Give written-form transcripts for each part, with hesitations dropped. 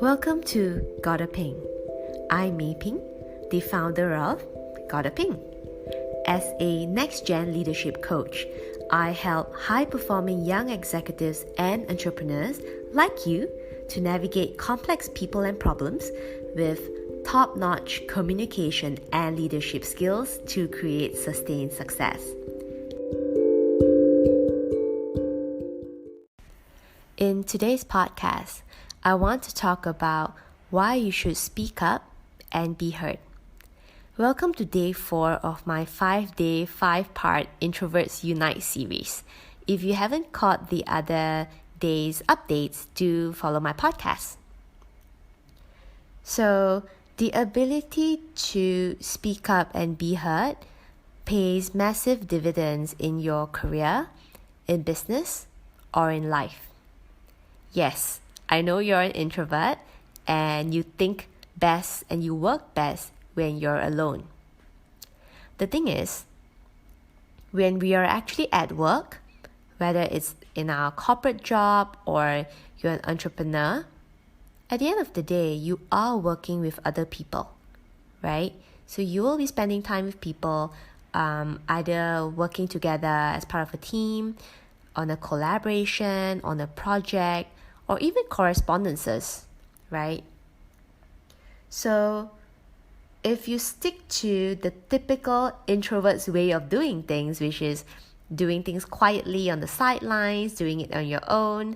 Welcome to Gotta Ping. I'm Mei Ping, the founder of Gotta Ping. As a next-gen leadership coach, I help high-performing young executives and entrepreneurs like you to navigate complex people and problems with top-notch communication and leadership skills to create sustained success. In today's podcast, I want to talk about why you should speak up and be heard. Welcome to day 4 of my 5-day, 5-part Introverts Unite series. If you haven't caught the other day's updates, do follow my podcast. So, the ability to speak up and be heard pays massive dividends in your career, in business, or in life. Yes, I know you're an introvert and you think best and you work best when you're alone. The thing is, when we are actually at work, whether it's in our corporate job or you're an entrepreneur, at the end of the day, you are working with other people, right? So you will be spending time with people, either working together as part of a team, on a collaboration, on a project, or even correspondences, right? So if you stick to the typical introvert's way of doing things, which is doing things quietly on the sidelines, doing it on your own,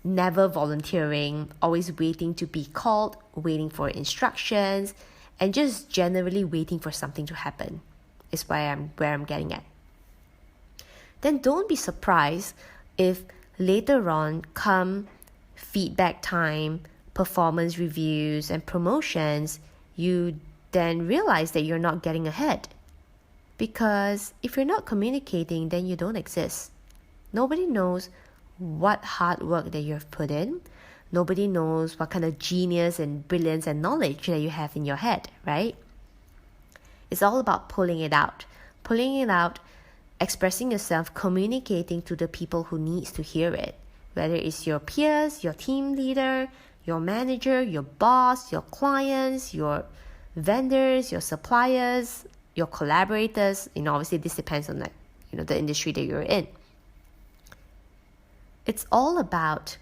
never volunteering, always waiting to be called, waiting for instructions, and just generally waiting for something to happen, is where I'm getting at. Then don't be surprised if later on come feedback time, performance reviews, and promotions, you then realize that you're not getting ahead. Because if you're not communicating, then you don't exist. Nobody knows what hard work that you've put in. Nobody knows what kind of genius and brilliance and knowledge that you have in your head, right? It's all about pulling it out, expressing yourself, communicating to the people who needs to hear it. Whether it's your peers, your team leader, your manager, your boss, your clients, your vendors, your suppliers, your collaborators. Obviously this depends on the industry that you're in. It's all about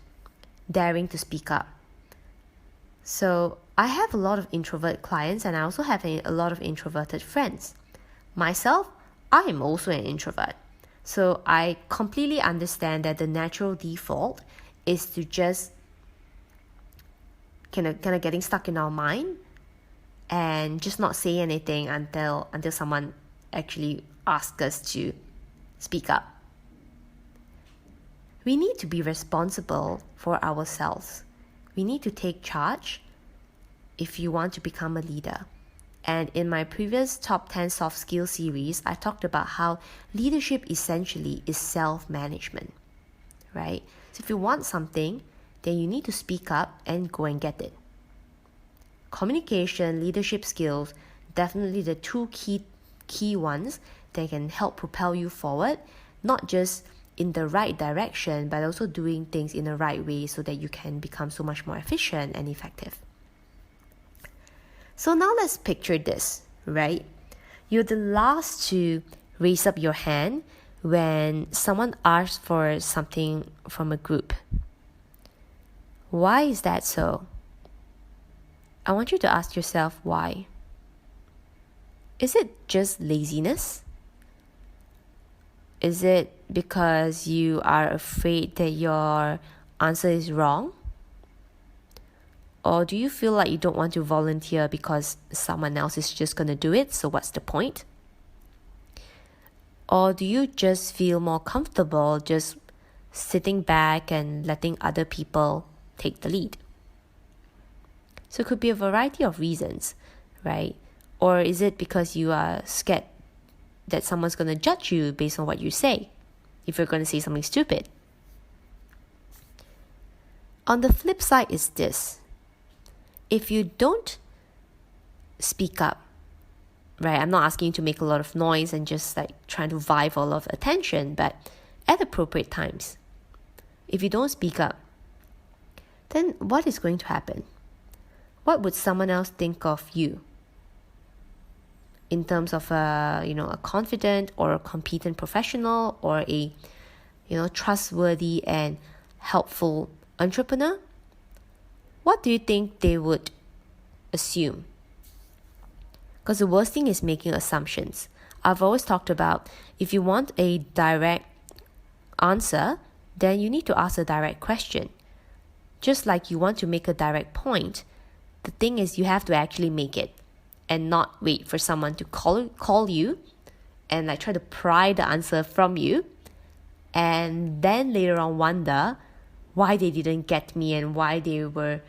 daring to speak up. So I have a lot of introvert clients and I also have a lot of introverted friends. Myself, I am also an introvert. So I completely understand that the natural default is to just kind of getting stuck in our mind and just not say anything until someone actually asks us to speak up. We need to be responsible for ourselves. We need to take charge if you want to become a leader. And in my previous Top 10 Soft Skills series, I talked about how leadership essentially is self-management, right? So if you want something, then you need to speak up and go and get it. Communication, leadership skills, definitely the two key ones that can help propel you forward, not just in the right direction, but also doing things in the right way so that you can become so much more efficient and effective. So now let's picture this, right? You're the last to raise up your hand when someone asks for something from a group. Why is that so? I want you to ask yourself why. Is it just laziness? Is it because you are afraid that your answer is wrong? Or do you feel like you don't want to volunteer because someone else is just going to do it, so what's the point? Or do you just feel more comfortable just sitting back and letting other people take the lead? So it could be a variety of reasons, right? Or is it because you are scared that someone's going to judge you based on what you say, if you're going to say something stupid? On the flip side is this. If you don't speak up, right? I'm not asking you to make a lot of noise and just trying to vie for a lot of attention, but at appropriate times, if you don't speak up, then what is going to happen? what would someone else think of you in terms of a confident or a competent professional, or a trustworthy and helpful entrepreneur? What do you think they would assume? Because the worst thing is making assumptions. I've always talked about, if you want a direct answer, then you need to ask a direct question. Just like you want to make a direct point, the thing is you have to actually make it and not wait for someone to call you and like try to pry the answer from you, and then later on wonder why they didn't get me and why they were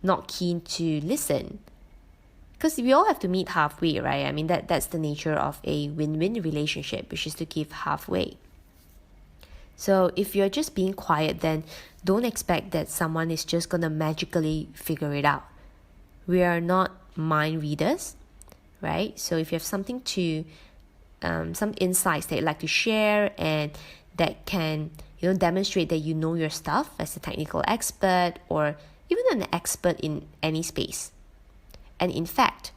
not keen to listen. Because we all have to meet halfway, right? I mean, that's the nature of a win-win relationship, which is to give halfway. So if you're just being quiet, then don't expect that someone is just going to magically figure it out. We are not mind readers, right? So if you have something to, some insights that you'd like to share and that can, demonstrate that you know your stuff as a technical expert or even an expert in any space. And in fact,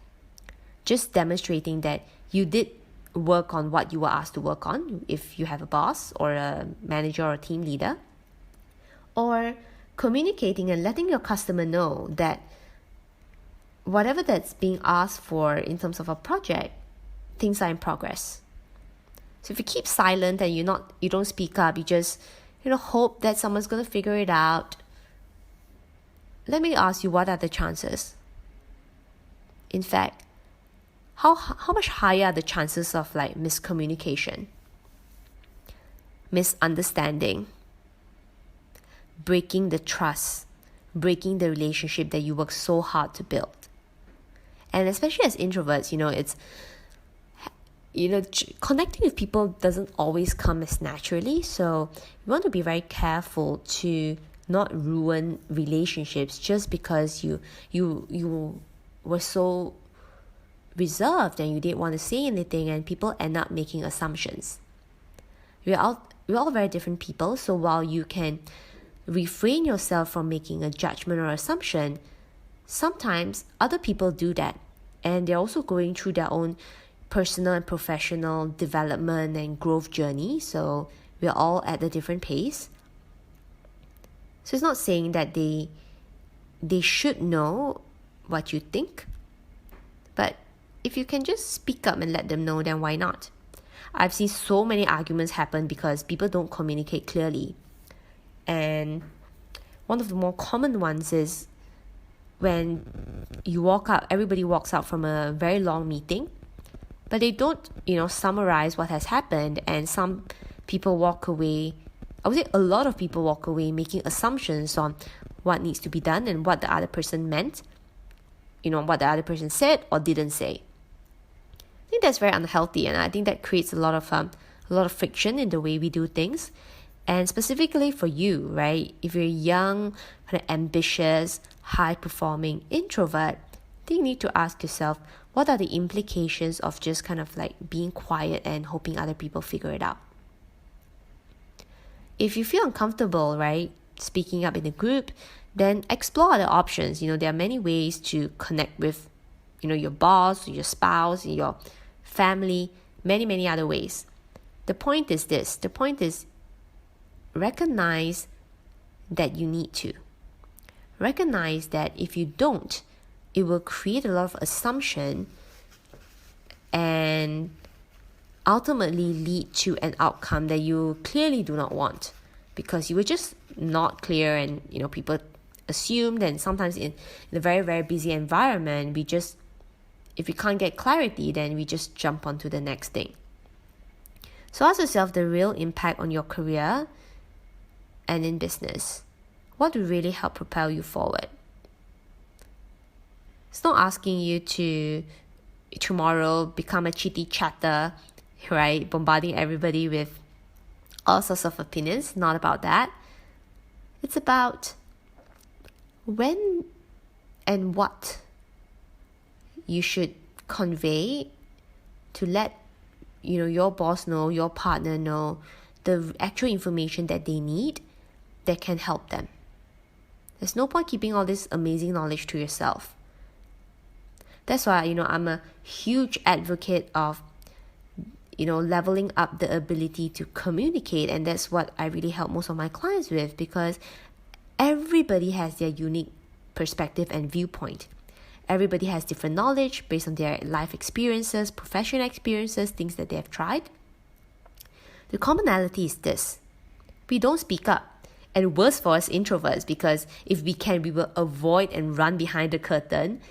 just demonstrating that you did work on what you were asked to work on, if you have a boss or a manager or a team leader, or communicating and letting your customer know that whatever that's being asked for in terms of a project, things are in progress. So if you keep silent and you don't speak up, you just hope that someone's going to figure it out, let me ask you, what are the chances? In fact, how much higher are the chances of like miscommunication, misunderstanding, breaking the trust, breaking the relationship that you work so hard to build? And especially as introverts, connecting with people doesn't always come as naturally. So you want to be very careful to not ruin relationships just because you were so reserved and you didn't want to say anything, and people end up making assumptions. We're all very different people, so while you can refrain yourself from making a judgment or assumption, sometimes other people do that, and they're also going through their own personal and professional development and growth journey, so we're all at a different pace. So it's not saying that they should know what you think, but if you can just speak up and let them know, then why not? I've seen so many arguments happen because people don't communicate clearly. And one of the more common ones is when you walk out, everybody walks out from a very long meeting, but they don't, summarize what has happened, and some people walk away, I would say a lot of people walk away making assumptions on what needs to be done and what the other person meant, what the other person said or didn't say. I think that's very unhealthy, and I think that creates a lot of friction in the way we do things. And specifically for you, right? If you're young, kind of ambitious, high-performing introvert, then you need to ask yourself, what are the implications of just kind of like being quiet and hoping other people figure it out? If you feel uncomfortable, right, speaking up in a group, then explore other options. There are many ways to connect with, your boss, your spouse, your family, many, many other ways. The point is this. The point is recognize that you need to. Recognize that if you don't, it will create a lot of assumption and ultimately lead to an outcome that you clearly do not want, because you were just not clear, and people assumed, and sometimes in a very, very busy environment, if we can't get clarity, then we just jump onto the next thing. So ask yourself the real impact on your career and in business. What will really help propel you forward? It's not asking you to tomorrow become a chitty chatter, right? Bombarding everybody with all sorts of opinions. Not about that. It's about when and what you should convey to let your boss know, your partner know the actual information that they need that can help them. There's no point keeping all this amazing knowledge to yourself. That's why, I'm a huge advocate of, leveling up the ability to communicate. And that's what I really help most of my clients with, because everybody has their unique perspective and viewpoint. Everybody has different knowledge based on their life experiences, professional experiences, things that they have tried. The commonality is this: we don't speak up. And worse for us introverts, because if we can, we will avoid and run behind the curtain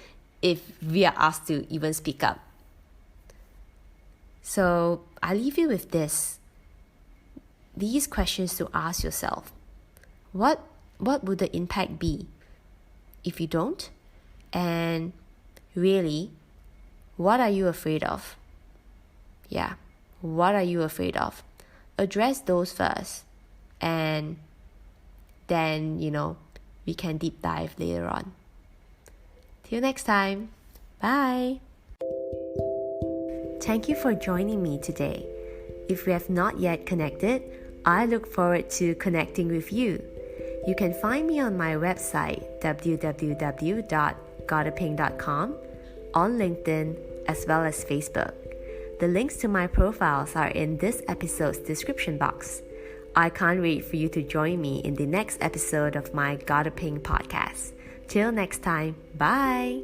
if we are asked to even speak up. So I leave you with these questions to ask yourself. What would the impact be if you don't? And really, what are you afraid of? Yeah, what are you afraid of? Address those first, and then, we can deep dive later on. Till next time, bye. Thank you for joining me today. If we have not yet connected, I look forward to connecting with you. You can find me on my website, www.gottaping.com, on LinkedIn, as well as Facebook. The links to my profiles are in this episode's description box. I can't wait for you to join me in the next episode of my Gotta Ping podcast. Till next time, bye!